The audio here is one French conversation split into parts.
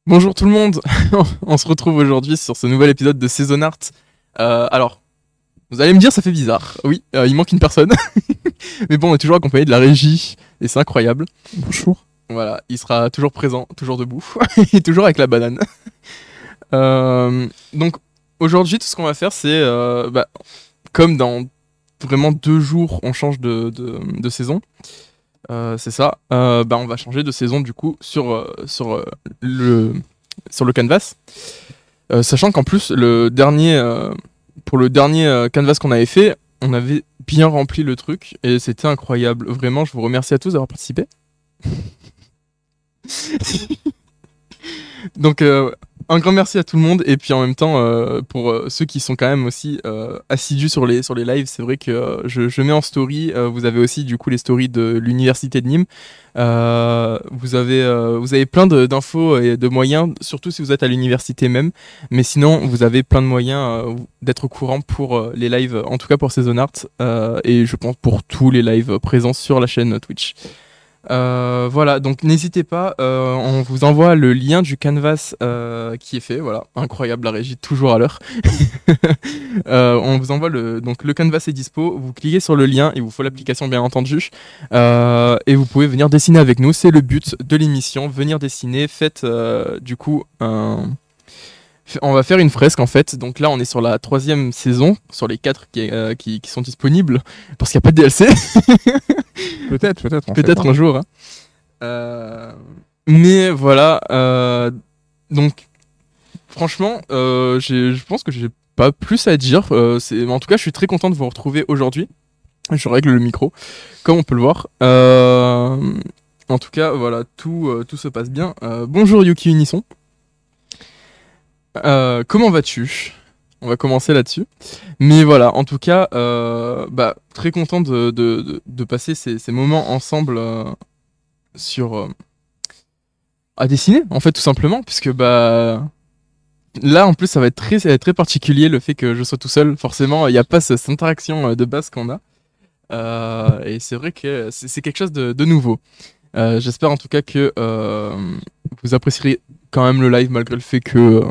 Bonjour tout le monde, on se retrouve aujourd'hui sur ce nouvel épisode de Saison Art. Alors, vous allez me dire, ça fait bizarre. Oui, il manque une personne. Mais bon, on est toujours accompagné de la régie, et c'est incroyable. Bonjour. Voilà, il sera toujours présent, toujours debout, et toujours avec la banane. Donc, aujourd'hui, tout ce qu'on va faire, c'est, comme dans vraiment 2 jours, on change de saison. C'est ça. On va changer de saison du coup sur le canvas. Sachant qu'en plus pour le dernier canvas qu'on avait fait, on avait bien rempli le truc et c'était incroyable. Vraiment, je vous remercie à tous d'avoir participé. Donc un grand merci à tout le monde et puis en même temps pour ceux qui sont quand même aussi assidus sur les lives, c'est vrai que je mets en story, vous avez aussi du coup les stories de l'université de Nîmes. Vous avez plein d'infos et de moyens, surtout si vous êtes à l'université même, mais sinon vous avez plein de moyens d'être au courant pour les lives, en tout cas pour Saison Art et je pense pour tous les lives présents sur la chaîne Twitch. Voilà, donc n'hésitez pas, on vous envoie le lien du canvas qui est fait, voilà, incroyable la régie, toujours à l'heure. On vous envoie donc le canvas est dispo, vous cliquez sur le lien, il vous faut l'application bien entendu, et vous pouvez venir dessiner avec nous, c'est le but de l'émission, venir dessiner, faites du coup on va faire une fresque en fait, donc là on est sur la 3e saison, sur les 4 qui sont disponibles, parce qu'il n'y a pas de DLC. Peut-être, on sait Peut-être pas. un jour, hein. Euh, mais voilà, donc franchement, je pense que j'ai pas plus à dire. En tout cas, je suis très content de vous retrouver aujourd'hui. Je règle le micro, comme on peut le voir. En tout cas, voilà, tout se passe bien. Bonjour Yuki Unisson. Comment vas-tu? On va commencer là-dessus. Mais voilà, en tout cas, très content de passer ces moments ensemble à dessiner, en fait, tout simplement, puisque là, en plus, ça va être très particulier le fait que je sois tout seul. Forcément, il n'y a pas cette interaction de base qu'on a. Et c'est vrai que c'est quelque chose de nouveau. J'espère en tout cas que vous apprécierez quand même le live malgré le fait que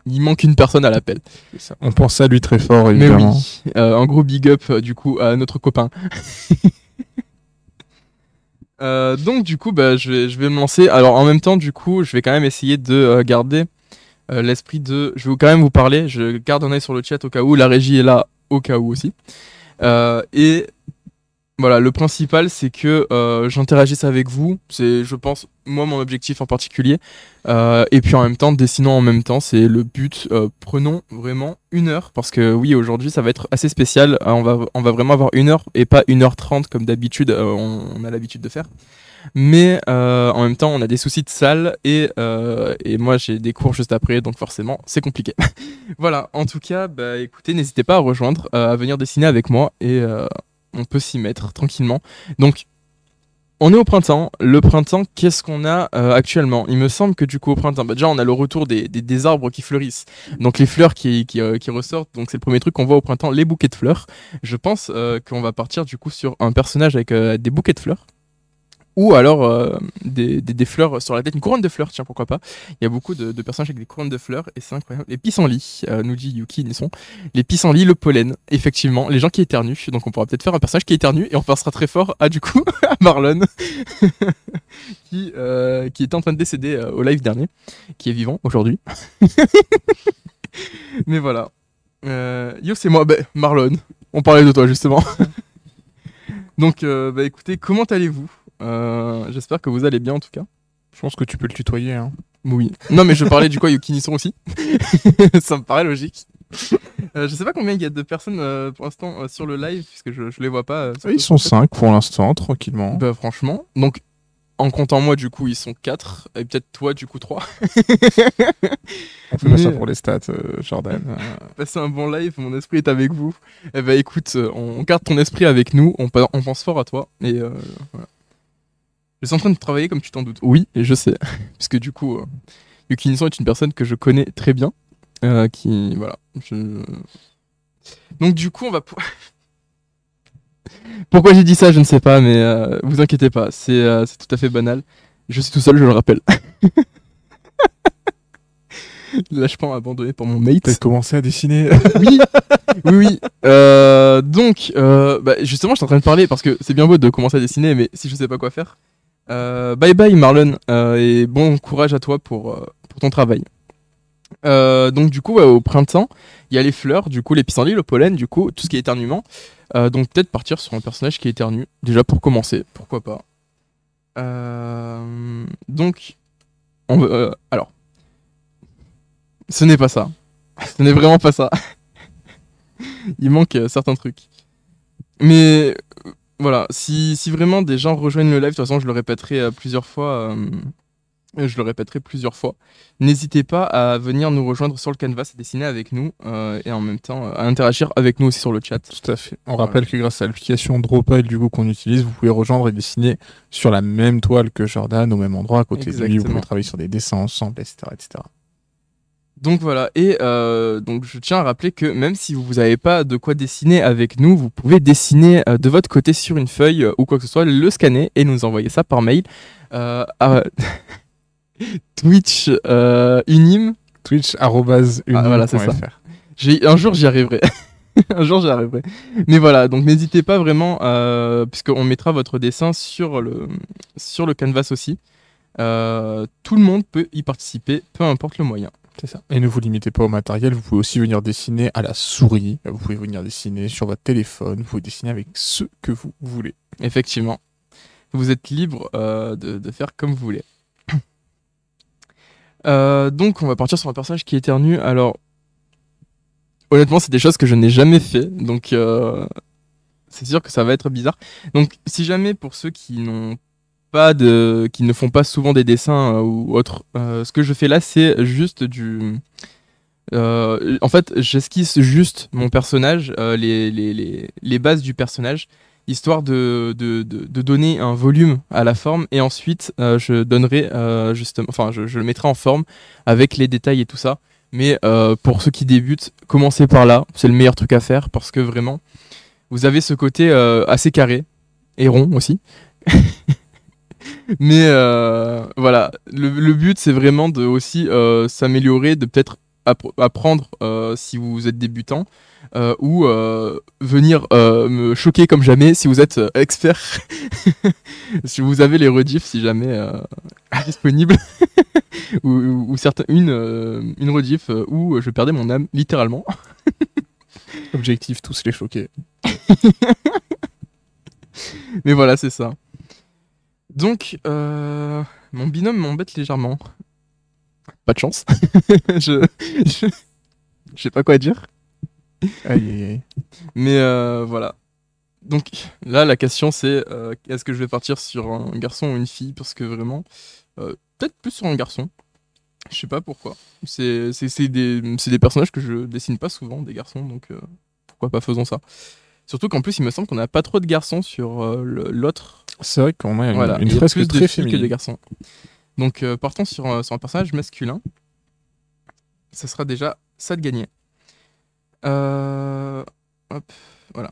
il manque une personne à l'appel. C'est ça. On pense à lui très fort, Mais évidemment. oui, un gros big up du coup à notre copain. Donc du coup, je vais me lancer. Alors en même temps, du coup, je vais quand même essayer de garder l'esprit de. Je vais quand même vous parler. Je garde un œil sur le chat au cas où. La régie est là au cas où aussi. Et voilà, le principal, c'est que j'interagisse avec vous. C'est, je pense, moi, mon objectif en particulier. Et puis en même temps, dessinons en même temps, c'est le but. Prenons vraiment 1 heure, parce que oui, aujourd'hui, ça va être assez spécial. On va vraiment avoir 1 heure et pas 1h30 comme d'habitude, on a l'habitude de faire. Mais en même temps, on a des soucis de salle et moi, j'ai des cours juste après, donc forcément, c'est compliqué. Voilà, en tout cas, écoutez, n'hésitez pas à rejoindre, à venir dessiner avec moi et on peut s'y mettre tranquillement. Donc, on est au printemps. Le printemps, qu'est-ce qu'on a actuellement? Il me semble que du coup, au printemps, déjà, on a le retour des arbres qui fleurissent. Donc, les fleurs qui ressortent. Donc, c'est le premier truc qu'on voit au printemps, les bouquets de fleurs. Je pense qu'on va partir du coup sur un personnage avec des bouquets de fleurs. Ou alors des fleurs sur la tête, une couronne de fleurs, tiens, pourquoi pas. Il y a beaucoup de personnages avec des couronnes de fleurs et c'est incroyable. Les pissenlits, nous dit Yuki Nisson. Les pissenlits, le pollen, effectivement, les gens qui éternuent. Donc on pourra peut-être faire un personnage qui éternue et on passera très fort à du coup à Marlon qui était en train de décéder au live dernier, qui est vivant aujourd'hui. Mais voilà. Yo, c'est moi, Marlon. On parlait de toi justement. Donc écoutez, comment allez-vous? J'espère que vous allez bien en tout cas. Je pense que tu peux le tutoyer, hein. Oui. Non, mais je parlais du coup à Yukinisson aussi. Ça me paraît logique. Je sais pas combien il y a de personnes pour l'instant sur le live, puisque je les vois pas. Ils sont 5 pour l'instant, tranquillement. Bah, franchement. Donc, en comptant moi, du coup, ils sont 4. Et peut-être toi, du coup, 3. On fait pas ça pour les stats, Jordan. Passez un bon live, mon esprit est avec vous. Eh ben écoute, on garde ton esprit avec nous, on pense fort à toi. Et voilà. Je suis en train de travailler comme tu t'en doutes. Oui, et je sais. Puisque du coup, Yukinisson est une personne que je connais très bien. Qui voilà donc du coup on va pourquoi j'ai dit ça je ne sais pas mais vous inquiétez pas c'est tout à fait banal, je suis tout seul, je le rappelle. Là, je prends abandonné pour mon mate. T'as commencé à dessiner. Oui, oui, oui. Donc, bah, justement, je suis en train de parler parce que c'est bien beau de commencer à dessiner, mais si je sais pas quoi faire. Bye bye Marlon, et bon courage à toi pour ton travail. Donc du coup, ouais, au printemps, il y a les fleurs, du coup les pissenlits, le pollen, du coup tout ce qui est éternuement. Donc peut-être partir sur un personnage qui éternue, déjà pour commencer, pourquoi pas. Donc, alors, ce n'est pas ça. Ce n'est vraiment pas ça. Il manque certains trucs. Mais voilà, si vraiment des gens rejoignent le live, de toute façon je le répéterai plusieurs fois. Je le répéterai plusieurs fois. N'hésitez pas à venir nous rejoindre sur le canvas et dessiner avec nous et en même temps à interagir avec nous aussi sur le chat. Tout à fait. On rappelle que grâce à l'application Dropile du coup qu'on utilise, vous pouvez rejoindre et dessiner sur la même toile que Jordan, au même endroit, à côté de lui. Vous pouvez travailler sur des dessins ensemble, etc., etc. Donc voilà, et donc je tiens à rappeler que même si vous n'avez pas de quoi dessiner avec nous, vous pouvez dessiner de votre côté sur une feuille ou quoi que ce soit, le scanner et nous envoyer ça par mail à Twitch unim. Twitch@unim.fr. Voilà, c'est ça. Un jour j'y arriverai. Un jour j'y arriverai. Mais voilà, donc n'hésitez pas vraiment, puisqu'on mettra votre dessin sur le canvas aussi. Tout le monde peut y participer, peu importe le moyen. C'est ça. Et ne vous limitez pas au matériel, vous pouvez aussi venir dessiner à la souris, vous pouvez venir dessiner sur votre téléphone, vous pouvez dessiner avec ce que vous voulez. Effectivement. Vous êtes libre de faire comme vous voulez. Donc on va partir sur un personnage qui éternue. Alors, honnêtement, c'est des choses que je n'ai jamais fait, donc c'est sûr que ça va être bizarre. Donc si jamais pour ceux qui ne font pas souvent des dessins ou autre, ce que je fais là, c'est juste en fait, j'esquisse juste mon personnage, les bases du personnage, histoire de donner un volume à la forme, et ensuite je donnerai justement, enfin je le mettrai en forme avec les détails et tout ça. Mais pour ceux qui débutent, commencez par là, c'est le meilleur truc à faire parce que vraiment, vous avez ce côté assez carré et rond aussi. Mais voilà, le but c'est vraiment de aussi s'améliorer, de peut-être apprendre si vous êtes débutant ou venir me choquer comme jamais si vous êtes expert. Si vous avez les rediffs si jamais disponibles ou une rediff où je perdais mon âme littéralement. Objectif, tous les choquer. Mais voilà, c'est ça. Donc, mon binôme m'embête légèrement. Pas de chance. je sais pas quoi dire. Aïe, aïe, aïe. Mais voilà. Donc là, la question c'est est-ce que je vais partir sur un garçon ou une fille? Parce que vraiment, peut-être plus sur un garçon. Je sais pas pourquoi. C'est des personnages que je dessine pas souvent, des garçons, donc pourquoi pas faisons ça. Surtout qu'en plus, il me semble qu'on n'a pas trop de garçons sur l'autre. C'est vrai qu'on a Voilà, une fresque plus très de filles féminine. que de garçons. Donc partons sur un personnage masculin. Ça sera déjà ça de gagner. Hop, voilà.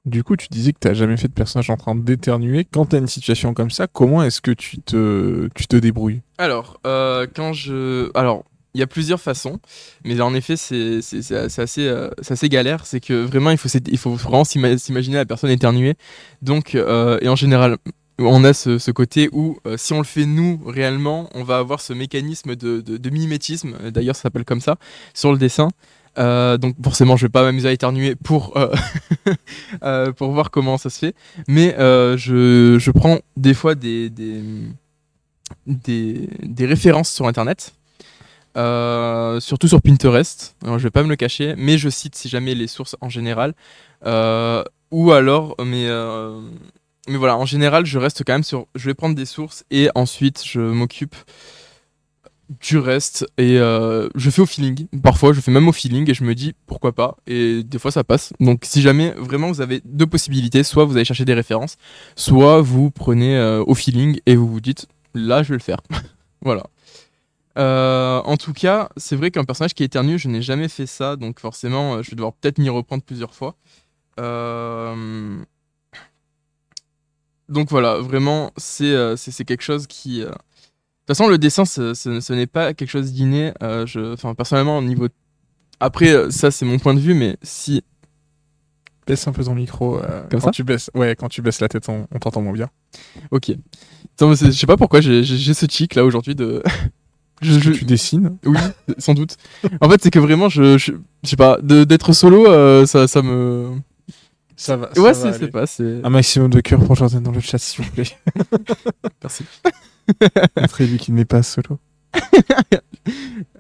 Du coup, tu disais que t'as jamais fait de personnage en train d'éternuer. Quand t'as une situation comme ça, comment est-ce que tu te débrouilles? Alors, il y a plusieurs façons, mais en effet, c'est assez galère. C'est que vraiment, il faut vraiment s'imaginer la personne éternuer. Donc, et en général, on a ce côté où, si on le fait nous réellement, on va avoir ce mécanisme de mimétisme. D'ailleurs, ça s'appelle comme ça sur le dessin. Donc forcément, je vais pas m'amuser à éternuer pour voir comment ça se fait. Mais je prends des fois des références sur internet, surtout sur Pinterest. Alors, je vais pas me le cacher, mais je cite si jamais les sources en général. Ou alors, mais voilà, en général, je reste quand même sur. Je vais prendre des sources et ensuite je m'occupe du reste et je fais au feeling. Parfois, je fais même au feeling et je me dis pourquoi pas. Et des fois, ça passe. Donc, si jamais vraiment vous avez deux possibilités, soit vous allez chercher des références, soit vous prenez au feeling et vous vous dites là, je vais le faire. Voilà. En tout cas, c'est vrai qu'un personnage qui éternue, je n'ai jamais fait ça, donc forcément, je vais devoir peut-être m'y reprendre plusieurs fois. Donc voilà, vraiment, c'est quelque chose façon, le dessin, ce n'est pas quelque chose d'inné. Personnellement, au niveau. Après, ça, c'est mon point de vue, mais si. Baisse un peu ton micro. Comme quand ça tu baisses, quand tu baisses la tête, on t'entend moins bien. Ok. Attends, je sais pas pourquoi j'ai ce tic là aujourd'hui de. Tu dessines? Oui, sans doute. En fait, c'est que vraiment, je sais pas, d'être solo, ça me. Ça va. Ouais, ça va c'est aller. pas, c'est. Un maximum de cœur pour Jordan dans le chat, s'il vous plaît. Merci. Montrez-lui qu'il n'est pas solo.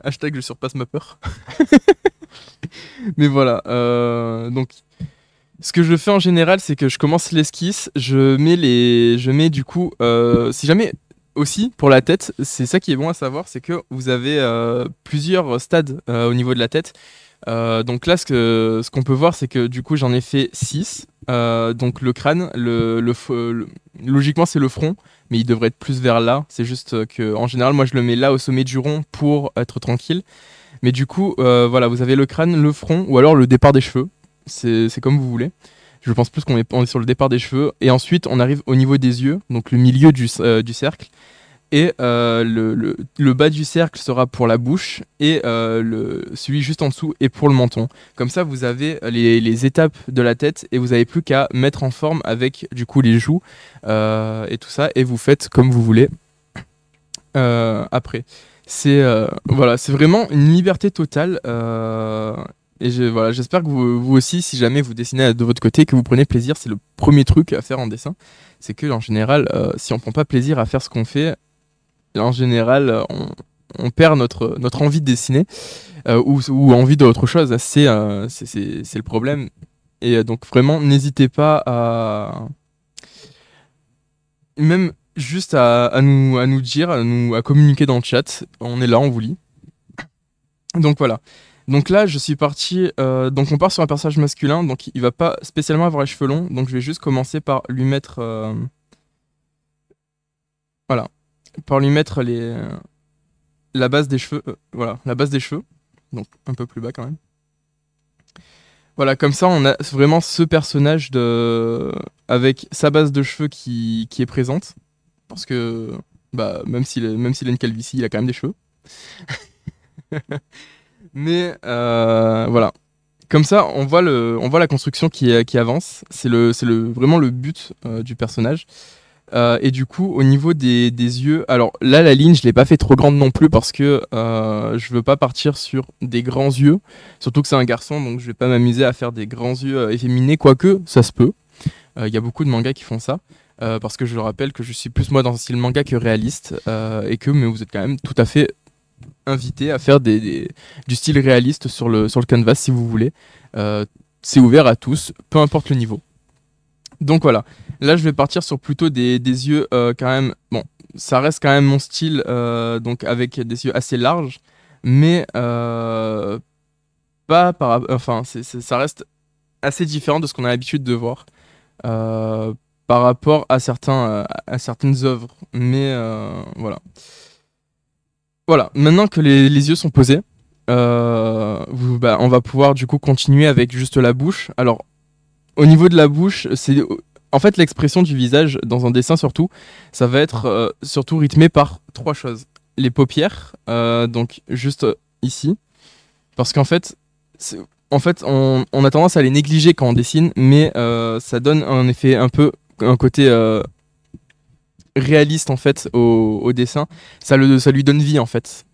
Hashtag je surpasse ma peur. Mais voilà. Donc, ce que je fais en général, c'est que je commence l'esquisse, je mets du coup, si jamais aussi pour la tête, c'est ça qui est bon à savoir, c'est que vous avez plusieurs stades au niveau de la tête. Donc là, ce qu'on peut voir, c'est que du coup, j'en ai fait 6. Donc le crâne, logiquement, c'est le front, mais il devrait être plus vers là. C'est juste que, en général, moi, je le mets là au sommet du rond pour être tranquille. Mais du coup, voilà, vous avez le crâne, le front, ou alors le départ des cheveux. C'est comme vous voulez. Je pense plus qu'on est sur le départ des cheveux. Et ensuite, on arrive au niveau des yeux, donc le milieu du cercle. Et le bas du cercle sera pour la bouche et celui juste en dessous est pour le menton. Comme ça, vous avez les étapes de la tête et vous n'avez plus qu'à mettre en forme avec du coup les joues et tout ça. Et vous faites comme vous voulez après. Voilà, c'est vraiment une liberté totale. Et voilà, j'espère que vous aussi, si jamais vous dessinez de votre côté, que vous prenez plaisir. C'est le premier truc à faire en dessin. C'est que en général, si on prend pas plaisir à faire ce qu'on fait, en général, on perd notre envie de dessiner ou envie d'autre chose. C'est le problème. Et donc vraiment, n'hésitez pas à même juste à nous dire, à communiquer dans le chat. On est là, on vous lit. Donc voilà. Donc là, je suis parti. Donc on part sur un personnage masculin. Donc il va pas spécialement avoir les cheveux longs. Donc je vais juste commencer par lui mettre. Voilà. Par lui mettre la base des cheveux. Voilà, la base des cheveux. Donc un peu plus bas quand même. Voilà, comme ça, on a vraiment ce personnage avec sa base de cheveux qui est présente. Parce que, bah, même s'il a une calvitie, il a quand même des cheveux. Mais voilà. Comme ça, on voit la construction qui avance. C'est vraiment le but du personnage. Et du coup, au niveau des yeux, alors là, la ligne, je l'ai pas fait trop grande non plus parce que je veux pas partir sur des grands yeux. Surtout que c'est un garçon, donc je vais pas m'amuser à faire des grands yeux efféminés, quoique ça se peut. Il y a beaucoup de mangas qui font ça. Parce que je le rappelle que je suis plus moi dans un style manga que réaliste. Mais vous êtes quand même tout à fait invité à faire du style réaliste sur le canvas si vous voulez. C'est ouvert à tous, peu importe le niveau. Donc voilà, là je vais partir sur plutôt des yeux quand même, bon, ça reste quand même mon style, donc avec des yeux assez larges, mais ça reste assez différent de ce qu'on a l'habitude de voir par rapport à certaines œuvres, mais voilà. Voilà, maintenant que les yeux sont posés, on va pouvoir du coup continuer avec juste la bouche. Alors, au niveau de la bouche, c'est en fait l'expression du visage dans un dessin surtout, ça va être surtout rythmé par 3 choses. Les paupières, donc juste ici, parce qu'en fait, on a tendance à les négliger quand on dessine, mais ça donne un effet un côté réaliste en fait au dessin. Ça lui donne vie en fait.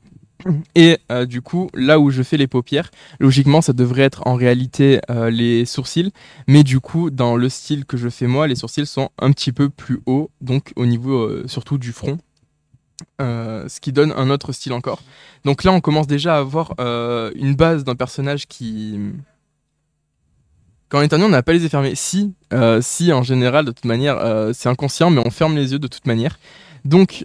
Et du coup, là où je fais les paupières, logiquement, ça devrait être en réalité les sourcils. Mais du coup, dans le style que je fais moi, les sourcils sont un petit peu plus hauts, donc au niveau surtout du front. Ce qui donne un autre style encore. Donc là, on commence déjà à avoir une base d'un personnage qui... Quand on est on n'a pas les yeux fermés. Si, en général, de toute manière, c'est inconscient, mais on ferme les yeux de toute manière. Donc,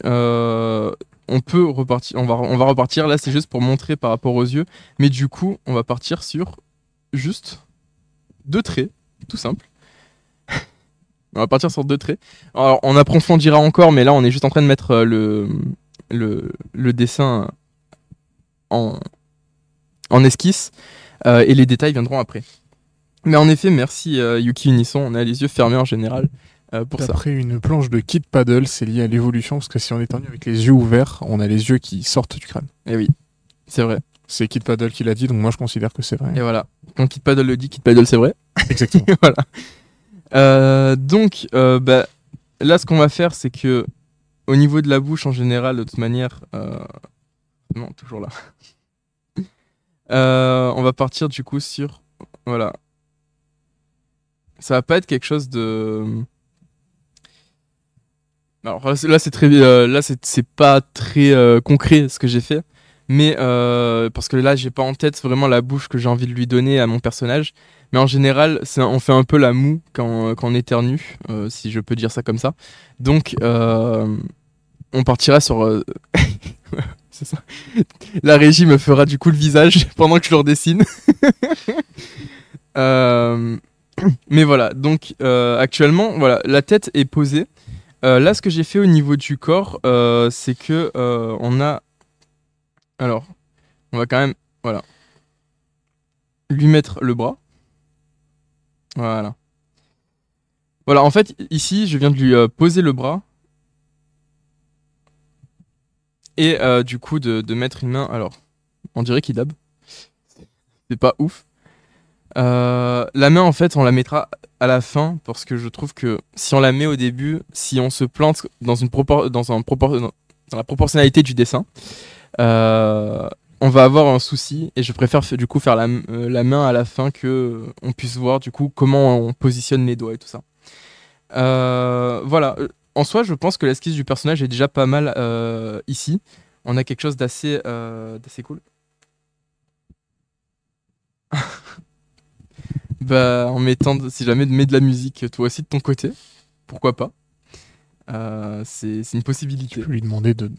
on peut repartir. On va repartir. Là, c'est juste pour montrer par rapport aux yeux. Mais du coup, on va partir sur juste 2 traits, tout simple. On va partir sur 2 traits. Alors, on approfondira encore, mais là, on est juste en train de mettre le dessin en esquisse. Et les détails viendront après. Mais en effet, merci Yuki Unisson, on a les yeux fermés en général. pour ça. D'après une planche de Kid Paddle, c'est lié à l'évolution, parce que si on éternue avec les yeux ouverts, on a les yeux qui sortent du crâne. Et oui, c'est vrai. C'est Kid Paddle qui l'a dit, donc moi je considère que c'est vrai. Et voilà. Quand Kid Paddle le dit, Kid Paddle c'est vrai. Exactement. Voilà. Donc, bah, là, ce qu'on va faire, c'est que au niveau de la bouche en général, de toute manière, non, toujours là. On va partir du coup sur, voilà. Ça va pas être quelque chose de. Alors là, c'est très, là, c'est pas très concret ce que j'ai fait, mais parce que là, j'ai pas en tête vraiment la bouche que j'ai envie de lui donner à mon personnage. Mais en général, on fait un peu la moue quand on éternue, si je peux dire ça comme ça. Donc, on partira sur. C'est ça. La régie me fera du coup le visage pendant que je le redessine. Mais voilà, donc actuellement, voilà, la tête est posée. Là, ce que j'ai fait au niveau du corps, c'est que on a. Alors, on va quand même, voilà, lui mettre le bras. Voilà. Voilà, en fait, ici, je viens de lui poser le bras. Et du coup, de mettre une main. Alors, on dirait qu'il dab. C'est pas ouf. La main, en fait, on la mettra à la fin parce que je trouve que si on la met au début, si on se plante dans la proportionnalité du dessin, on va avoir un souci et je préfère du coup faire la main à la fin que on puisse voir du coup comment on positionne les doigts et tout ça. Voilà. En soi, je pense que l'esquisse du personnage est déjà pas mal ici. On a quelque chose d'assez cool. Bah, en mettant, si jamais mets de la musique toi aussi de ton côté, pourquoi pas. C'est une possibilité. Tu peux lui demander de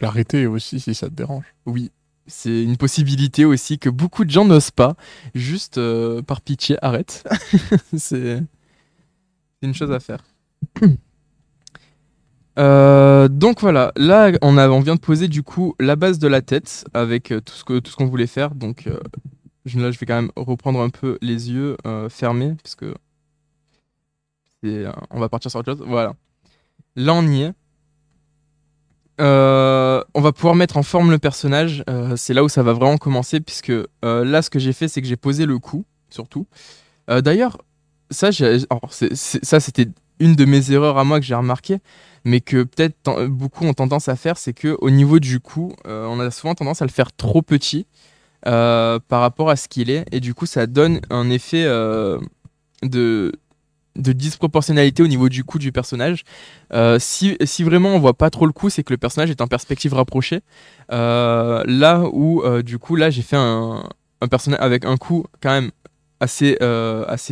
l'arrêter aussi si ça te dérange. Oui, c'est une possibilité aussi que beaucoup de gens n'osent pas. Juste par pitié, arrête. C'est une chose à faire. Donc voilà, là on vient de poser du coup la base de la tête avec tout ce qu'on voulait faire. Donc là je vais quand même reprendre un peu les yeux fermés parce que on va partir sur autre chose. Voilà, là on y est. On va pouvoir mettre en forme le personnage. C'est là où ça va vraiment commencer puisque là ce que j'ai fait c'est que j'ai posé le cou surtout. D'ailleurs ça ça c'était une de mes erreurs à moi que j'ai remarqué, mais que peut-être beaucoup ont tendance à faire, c'est que au niveau du cou, on a souvent tendance à le faire trop petit par rapport à ce qu'il est, et du coup ça donne un effet de disproportionnalité au niveau du cou du personnage. Si vraiment on voit pas trop le cou, c'est que le personnage est en perspective rapprochée. Là où du coup là j'ai fait un personnage avec un cou quand même assez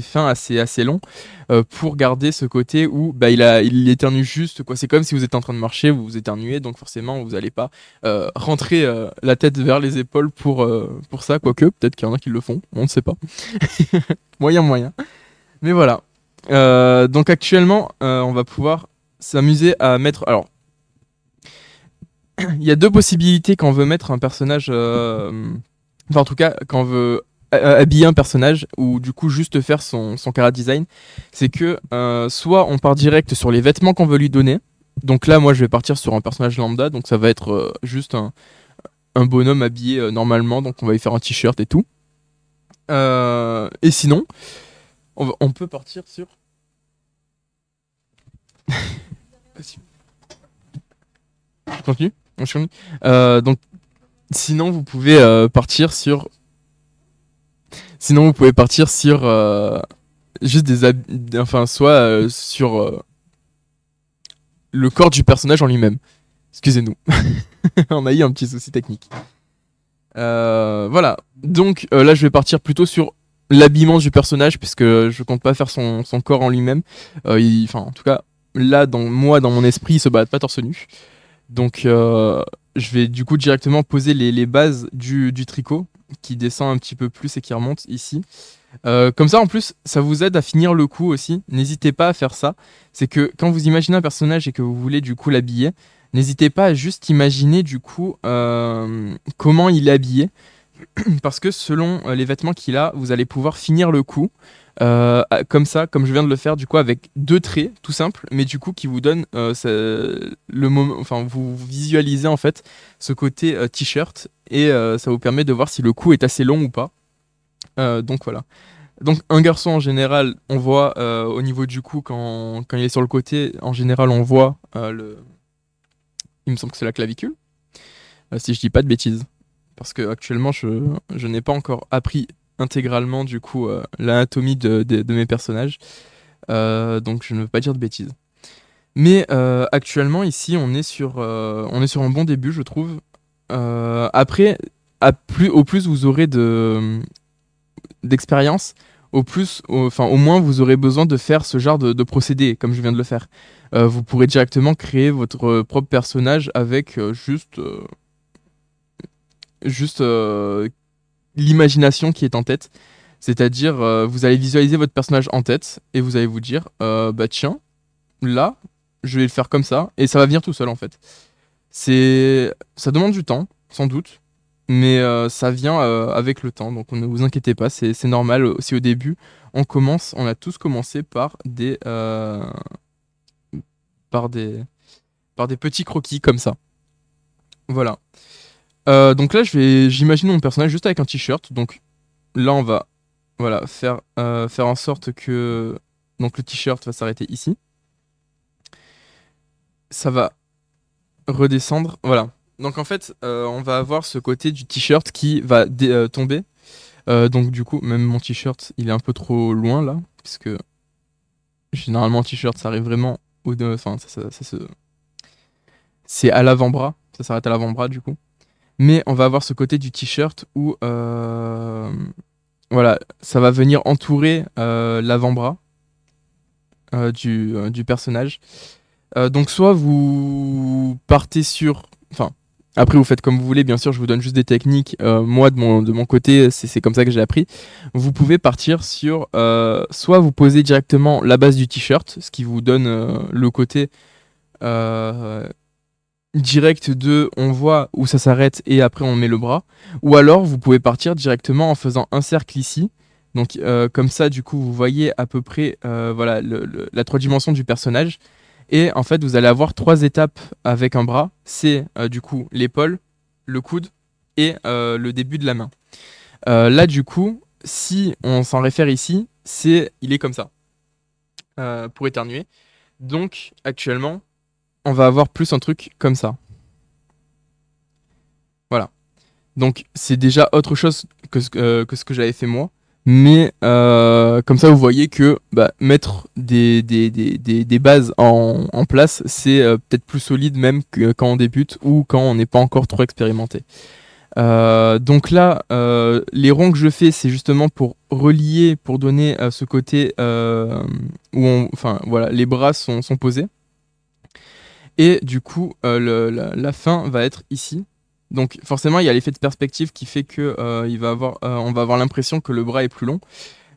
fin, assez long, pour garder ce côté où bah, il éternue juste, quoi. C'est comme si vous êtes en train de marcher, vous éternuez, donc forcément vous n'allez pas rentrer la tête vers les épaules pour ça, quoique peut-être qu'il y en a qui le font, on ne sait pas. Moyen. Mais voilà. Donc actuellement, on va pouvoir s'amuser à mettre. Alors, il y a deux possibilités quand on veut mettre un personnage. Enfin, en tout cas, quand on veut habiller un personnage ou du coup juste faire son chara design, c'est que soit on part direct sur les vêtements qu'on veut lui donner. Donc là, moi, je vais partir sur un personnage lambda. Donc ça va être juste un bonhomme habillé normalement. Donc on va lui faire un t-shirt et tout. Et sinon, on peut partir sur. Continue. Donc, sinon vous pouvez partir sur. Sinon vous pouvez partir sur juste enfin soit sur le corps du personnage en lui-même. Excusez-nous, on a eu un petit souci technique. Voilà. Donc là je vais partir plutôt sur l'habillement du personnage puisque je compte pas faire son corps en lui-même. Enfin en tout cas là dans mon esprit il se balade pas torse nu. Donc je vais du coup directement poser les bases du tricot qui descend un petit peu plus et qui remonte ici. Comme ça en plus ça vous aide à finir le coup aussi. N'hésitez pas à faire ça. C'est que quand vous imaginez un personnage et que vous voulez du coup l'habiller, n'hésitez pas à juste imaginer du coup comment il est habillé. Parce que selon les vêtements qu'il a, vous allez pouvoir finir le coup comme ça, comme je viens de le faire, du coup, avec 2 traits, tout simple, mais du coup, qui vous donne le moment, enfin, vous visualisez en fait ce côté t-shirt et ça vous permet de voir si le cou est assez long ou pas. Donc voilà. Donc un garçon en général, on voit au niveau du cou quand il est sur le côté, en général, on voit il me semble que c'est la clavicule, si je dis pas de bêtises, parce que actuellement, je n'ai pas encore appris intégralement du coup l'anatomie de mes personnages, donc je ne veux pas dire de bêtises. Mais actuellement ici on est sur un bon début, je trouve. Après, au plus vous aurez d'expérience, au moins vous aurez besoin de faire ce genre de procédé comme je viens de le faire. Vous pourrez directement créer votre propre personnage avec juste l'imagination qui est en tête. C'est-à-dire, vous allez visualiser votre personnage en tête et vous allez vous dire, bah tiens, là, je vais le faire comme ça et ça va venir tout seul en fait. Ça demande du temps, sans doute, mais ça vient avec le temps, donc ne vous inquiétez pas, c'est normal. Aussi au début, on a tous commencé par des, par des petits croquis comme ça. Voilà. Donc là, j'imagine mon personnage juste avec un t-shirt. Donc là, on va faire en sorte que donc le t-shirt va s'arrêter ici. Ça va redescendre. Voilà. Donc en fait, on va avoir ce côté du t-shirt qui va tomber. Donc du coup, même mon t-shirt, il est un peu trop loin là, puisque généralement, un t-shirt, ça arrive vraiment enfin, c'est à l'avant-bras. Ça s'arrête à l'avant-bras du coup. Mais on va avoir ce côté du t-shirt où voilà, ça va venir entourer l'avant-bras du personnage. Donc soit vous partez sur... Enfin, après vous faites comme vous voulez, bien sûr, je vous donne juste des techniques. Moi, de mon côté, c'est comme ça que j'ai appris. Vous pouvez partir sur... soit vous posez directement la base du t-shirt, ce qui vous donne le côté... direct de on voit où ça s'arrête et après on met le bras, ou alors vous pouvez partir directement en faisant un cercle ici, donc comme ça du coup vous voyez à peu près voilà, la 3 dimensions du personnage, et en fait vous allez avoir 3 étapes avec un bras, c'est du coup l'épaule, le coude et le début de la main. Là du coup si on s'en réfère ici, il est comme ça pour éternuer, donc actuellement on va avoir plus un truc comme ça. Voilà. Donc c'est déjà autre chose que ce que j'avais fait moi. Mais comme ça, vous voyez que mettre des bases en place, c'est peut-être plus solide même que quand on débute ou quand on n'est pas encore trop expérimenté. Donc là, les ronds que je fais, c'est justement pour relier, pour donner ce côté enfin voilà, les bras sont posés. Et du coup, la fin va être ici. Donc forcément, il y a l'effet de perspective qui fait que on va avoir l'impression que le bras est plus long.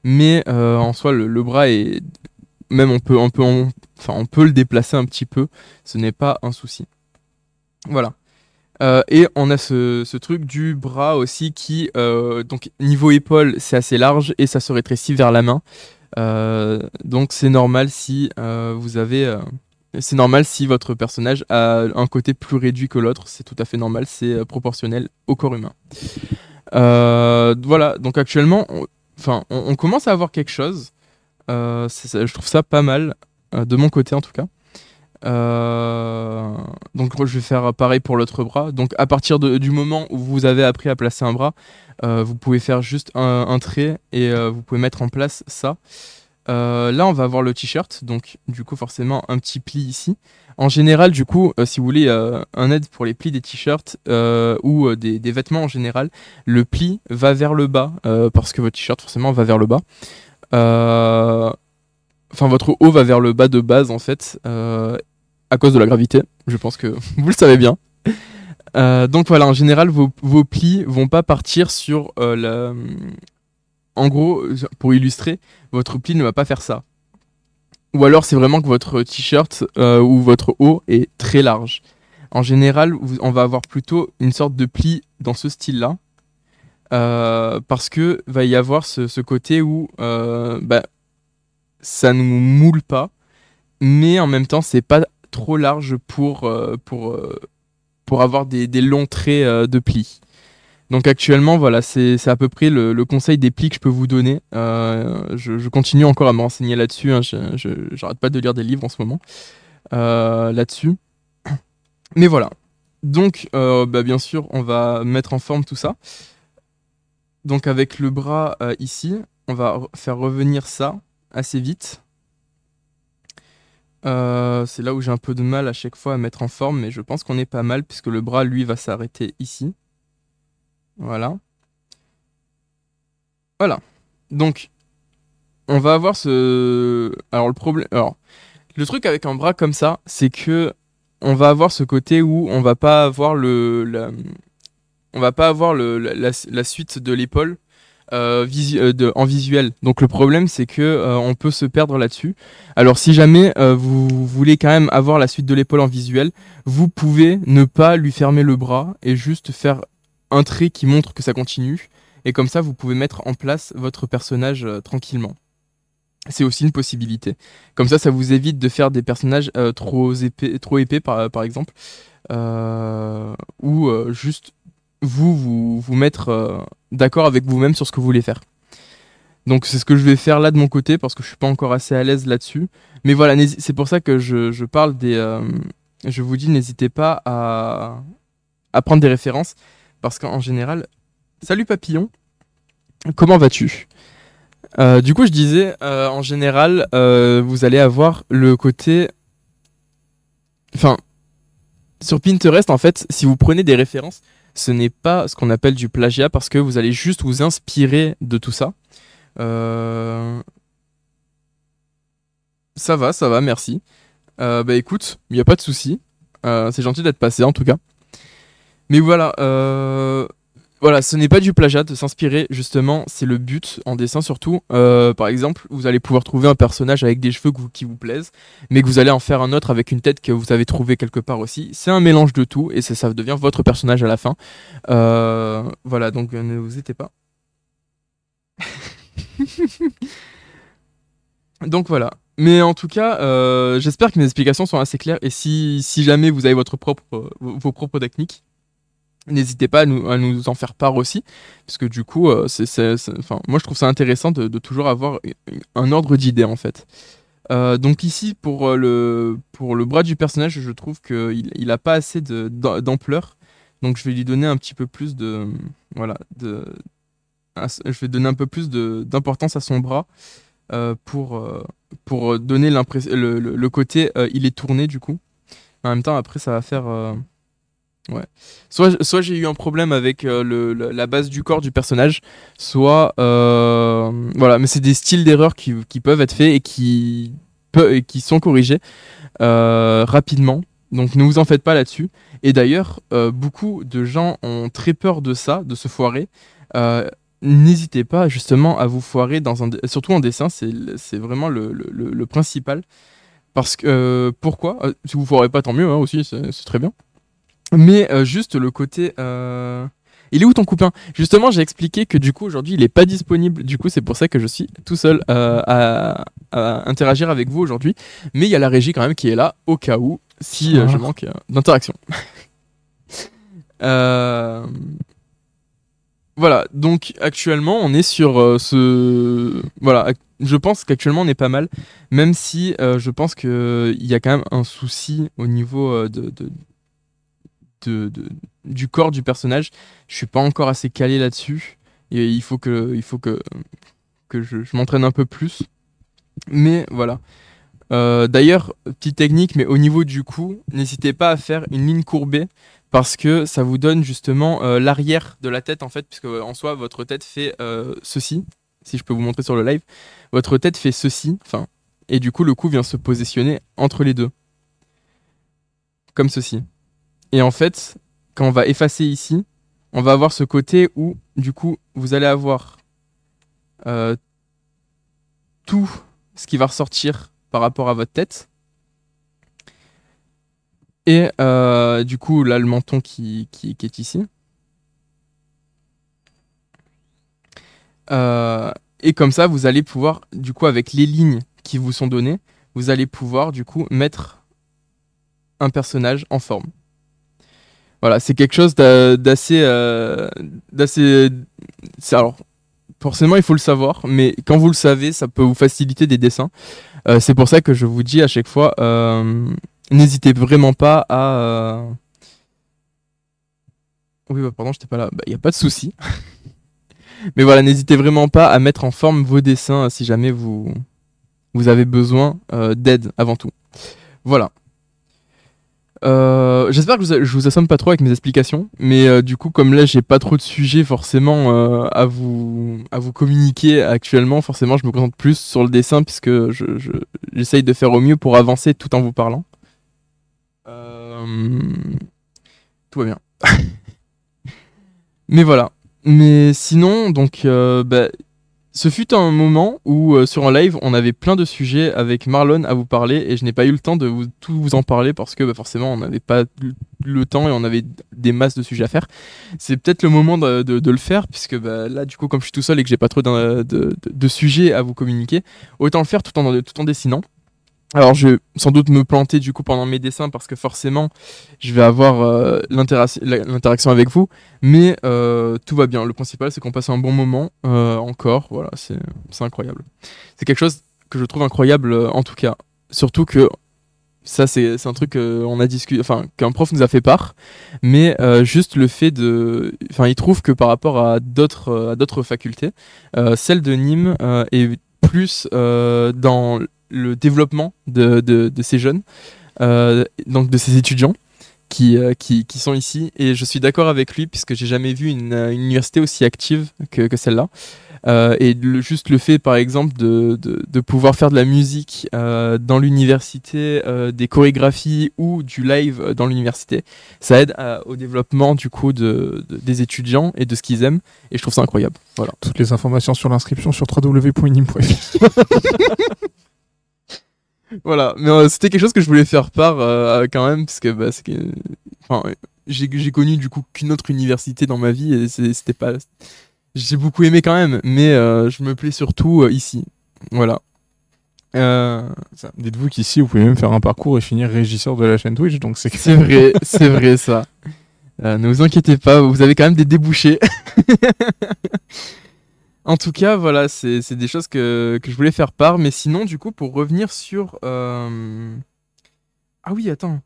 Mais en soi, le bras est... Même on peut le déplacer un petit peu. Ce n'est pas un souci. Voilà. Et on a ce truc du bras aussi qui... donc niveau épaule, c'est assez large et ça se rétrécit vers la main. Donc c'est normal si vous avez... c'est normal si votre personnage a un côté plus réduit que l'autre, c'est tout à fait normal, c'est proportionnel au corps humain. Voilà, donc actuellement, on commence à avoir quelque chose. Je trouve ça pas mal, de mon côté en tout cas. Donc je vais faire pareil pour l'autre bras. Donc à partir du moment où vous avez appris à placer un bras, vous pouvez faire juste un trait et vous pouvez mettre en place ça. Là on va avoir le t-shirt, donc du coup forcément un petit pli ici. En général du coup si vous voulez un aide pour les plis des t-shirts ou des vêtements en général, le pli va vers le bas parce que votre t-shirt forcément va vers le bas. Enfin votre haut va vers le bas de base en fait à cause de la gravité, je pense que vous le savez bien. Donc voilà, en général vos plis vont pas partir sur En gros, pour illustrer, votre pli ne va pas faire ça. Ou alors c'est vraiment que votre t-shirt ou votre haut est très large. En général, on va avoir plutôt une sorte de pli dans ce style-là. parce que va y avoir ce côté où bah, ça nous moule pas, mais en même temps c'est pas trop large pour avoir des longs traits de plis. Donc actuellement, voilà, c'est à peu près le conseil des plis que je peux vous donner. Je continue encore à me renseigner là-dessus, hein, j'arrête pas de lire des livres en ce moment là-dessus. Mais voilà. Donc, bah, bien sûr, on va mettre en forme tout ça. Donc avec le bras ici, on va faire revenir ça assez vite. C'est là où j'ai un peu de mal à chaque fois à mettre en forme, mais je pense qu'on est pas mal puisque le bras, lui, va s'arrêter ici. Voilà. Voilà. Donc, on va avoir ce... Alors, le problème... Alors, le truc avec un bras comme ça, c'est que on va avoir ce côté où on va pas avoir on va pas avoir la suite de l'épaule en visuel. Donc le problème c'est que on peut se perdre là-dessus. Alors si jamais vous voulez quand même avoir la suite de l'épaule en visuel, vous pouvez ne pas lui fermer le bras et juste faire un trait qui montre que ça continue. Et comme ça, vous pouvez mettre en place votre personnage tranquillement. C'est aussi une possibilité. Comme ça vous évite de faire des personnages trop épais par exemple, ou juste vous mettre d'accord avec vous-même sur ce que vous voulez faire. Donc c'est ce que je vais faire là de mon côté parce que je suis pas encore assez à l'aise là-dessus. Mais voilà, c'est pour ça que je parle des... je vous dis, n'hésitez pas à prendre des références parce qu'en général... Salut papillon, comment vas-tu? Du coup je disais, en général, vous allez avoir le côté... Enfin, sur Pinterest, en fait, si vous prenez des références, ce n'est pas ce qu'on appelle du plagiat parce que vous allez juste vous inspirer de tout ça. Euh, ça va, merci. Bah écoute, il n'y a pas de souci. C'est gentil d'être passé en tout cas. Mais voilà, voilà, ce n'est pas du plagiat de s'inspirer, justement, c'est le but en dessin surtout. Par exemple, vous allez pouvoir trouver un personnage avec des cheveux qui vous plaisent, mais que vous allez en faire un autre avec une tête que vous avez trouvé quelque part aussi. C'est un mélange de tout et ça devient votre personnage à la fin. Voilà, donc ne vous hésitez pas. Donc voilà. Mais en tout cas, j'espère que mes explications sont assez claires et si jamais vous avez vos propres techniques, n'hésitez pas à nous en faire part aussi, parce que du coup, enfin, moi je trouve ça intéressant de toujours avoir un ordre d'idée en fait. Donc ici, pour le bras du personnage, je trouve qu'il a pas assez d'ampleur, donc je vais lui donner un petit peu plus de... Voilà, je vais donner un peu plus d'importance à son bras pour donner le côté il est tourné du coup. En même temps, après, ça va faire... Ouais. Soit j'ai eu un problème avec la base du corps du personnage, soit voilà, mais c'est des styles d'erreur qui peuvent être faits et qui sont corrigés rapidement. Donc ne vous en faites pas là-dessus. Et d'ailleurs, beaucoup de gens ont très peur de ça, de se foirer. Euh, N'hésitez pas justement à vous foirer surtout en dessin, c'est vraiment le principal. Parce que pourquoi? Si vous foirez pas, tant mieux hein, aussi, c'est très bien. Mais juste le côté. Il est où ton copain? Justement, j'ai expliqué que du coup aujourd'hui il est pas disponible. Du coup, c'est pour ça que je suis tout seul à interagir avec vous aujourd'hui. Mais il y a la régie quand même qui est là au cas où si je manque d'interaction. Euh, Voilà. Donc actuellement on est sur Voilà. Je pense qu'actuellement on est pas mal, même si je pense que il y a quand même un souci au niveau du corps du personnage. Je suis pas encore assez calé là-dessus. Et il faut que je m'entraîne un peu plus. Mais voilà. D'ailleurs, petite technique, mais au niveau du cou, n'hésitez pas à faire une ligne courbée parce que ça vous donne justement l'arrière de la tête en fait, puisque en soi votre tête fait ceci. Si je peux vous montrer sur le live, votre tête fait ceci, enfin, et du coup le cou vient se positionner entre les deux, comme ceci. Et en fait, quand on va effacer ici, on va avoir ce côté où, du coup, vous allez avoir euh, tout ce qui va ressortir par rapport à votre tête. Et du coup, là, le menton qui est ici. Et comme ça, vous allez pouvoir, du coup, avec les lignes qui vous sont données, vous allez pouvoir, du coup, mettre un personnage en forme. Voilà, c'est quelque chose d'assez... Alors, forcément, il faut le savoir, mais quand vous le savez, ça peut vous faciliter des dessins. C'est pour ça que je vous dis à chaque fois, n'hésitez vraiment pas à... Oui, bah, pardon, j'étais pas là. Bah, y a pas de souci. Mais voilà, n'hésitez vraiment pas à mettre en forme vos dessins si jamais vous avez besoin d'aide avant tout. Voilà. J'espère que je vous assomme pas trop avec mes explications, mais du coup, comme là, j'ai pas trop de sujets forcément à vous communiquer actuellement, forcément, je me concentre plus sur le dessin puisque j'essaye de faire au mieux pour avancer tout en vous parlant. Tout va bien. Mais voilà. Mais sinon, donc, ce fut un moment où sur un live, on avait plein de sujets avec Marlon à vous parler et je n'ai pas eu le temps de tout vous en parler parce que forcément, on n'avait pas le temps et on avait des masses de sujets à faire. C'est peut-être le moment de le faire puisque là, du coup, comme je suis tout seul et que j'ai pas trop de sujets à vous communiquer, autant le faire tout en dessinant. Alors je vais sans doute me planter du coup pendant mes dessins parce que forcément je vais avoir l'interaction avec vous, mais tout va bien. Le principal c'est qu'on passe un bon moment encore, voilà, c'est incroyable. C'est quelque chose que je trouve incroyable en tout cas. Surtout que ça c'est un truc qu'on a discuté, enfin qu'un prof nous a fait part, mais juste le fait de... Enfin il trouve que par rapport à d'autres facultés, celle de Nîmes est plus dans le développement de ces jeunes, donc de ces étudiants qui sont ici. Et je suis d'accord avec lui puisque j'ai jamais vu une université aussi active que celle-là. Et juste le fait, par exemple, de pouvoir faire de la musique dans l'université, des chorégraphies ou du live dans l'université, ça aide au développement du coup des étudiants et de ce qu'ils aiment. Et je trouve ça incroyable. Voilà. Toutes les informations sur l'inscription sur www.nim.fr. Voilà, mais c'était quelque chose que je voulais faire part quand même, parce que j'ai connu du coup qu'une autre université dans ma vie et c'était pas... J'ai beaucoup aimé quand même, mais je me plais surtout ici. Voilà. Dites-vous qu'ici, vous pouvez même faire un parcours et finir régisseur de la chaîne Twitch, donc c'est vrai, c'est vrai ça. Ne vous inquiétez pas, vous avez quand même des débouchés. En tout cas, voilà, c'est des choses que je voulais faire part. Mais sinon, du coup, pour revenir sur... Ah oui, attends.